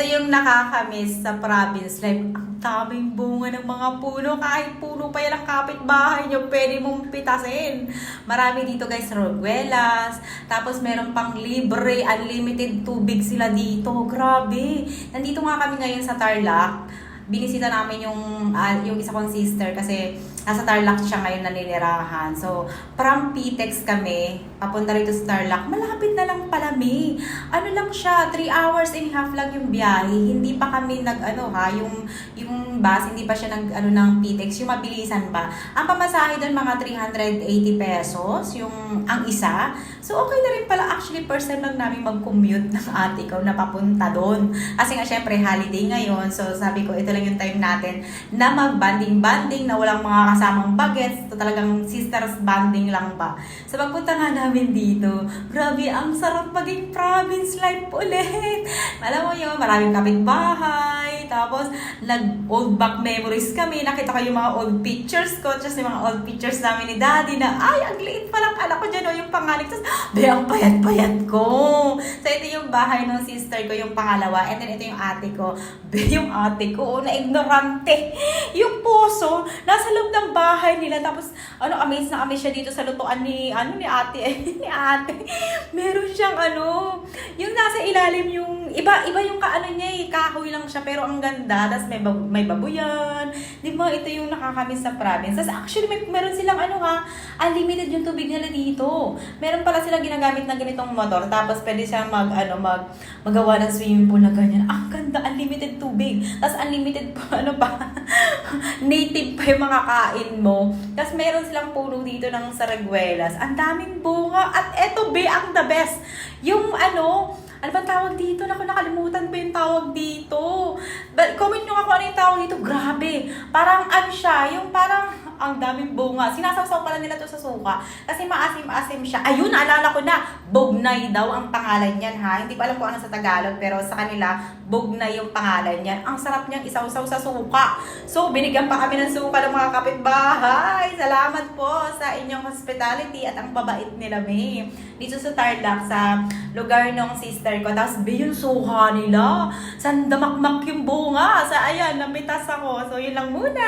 Ito yung nakakamiss sa province life. Ang daming bunga ng mga puno. Kahit puno pa yan ang kapitbahay nyo, pwede mong pitasin. Marami dito guys, roguelas. Tapos meron pang libre, unlimited tubig sila dito. Grabe. Nandito nga kami ngayon sa Tarlac. Binisita namin yung isa kong sister kasi nasa Tarlac siya ngayon naninirahan. So, from Pitex kami, papunta rito sa Tarlac. Malapit na lang pala, May. Ano lang siya, 3 hours and a half lang yung biyahe. Hindi pa kami yung bus, hindi pa siya ng Pitex, yung mabilisan pa. Ang pamasahe doon, mga 380 pesos, ang isa. So, okay na rin pala. Actually, first time lang namin mag-commute ng ate ko na papunta doon. Kasi nga, syempre, holiday ngayon. So, sabi ko, ito lang yung time natin na mag-banding-banding, na walang mga kasamang bagets. Ito talagang sisters banding lang ba. So, pagpunta nga namin dito, grabe, ang sarap maging province life ulit. Alam mo yun, maraming kapitbahay. Tapos, old back memories kami. Nakita ko yung mga old pictures ko. Just yung mga old pictures namin ni daddy na, ay, ang liit pa lang anak ko dyan, o yung pangalan. Tapos, ang payat-payat ko. So, ito yung bahay ng sister ko, yung pangalawa. And then, ito yung ate ko. Yung ate ko, na ignorante. Yung puso, nasa loob ng bahay nila. Tapos, amaze na amaze siya dito sa lutuan ni ate. Ni ate. Meron siyang yung nasa ilalim yung, iba yung niya kahoy lang siya, pero ang ganda. Tapos may babuyan. Di ba, ito yung nakakamiss sa province. Tapos actually, meron silang unlimited yung tubig nila dito. Meron pala silang ginagamit ng ganitong motor. Tapos pwede siya magawa ng swimming pool na ganyan. Ang ganda, unlimited tubig. Tapos unlimited native pa yung mga kain mo. Tapos meron silang puno dito ng saraguelas. Ang daming bunga. At eto ang the best. Yung ano bang tawag dito? Nakalimutan ba yung tawag dito? But comment nyo nga kung ano yung tawag dito. Grabe. Parang siya, yung parang ang daming bunga. Sinasawsaw pala nila to sa suka. Kasi maasim-asim siya. Ayun, naalala ko na. Bognay daw ang pangalan niyan, ha? Hindi pa alam kung ano sa Tagalog, pero sa kanila, Bognay yung pangalan niyan. Ang sarap niyang isawsaw sa suka. So, binigyan pa kami ng suka ng mga kapitbahay. Salamat po sa inyong hospitality at ang babait nila, May. Dito sa Tarlac, sa lugar ng sister ko. Tapos, yung suka nila. Sandamakmak yung bunga. Sa ayan, namitas ako. So, yun lang muna.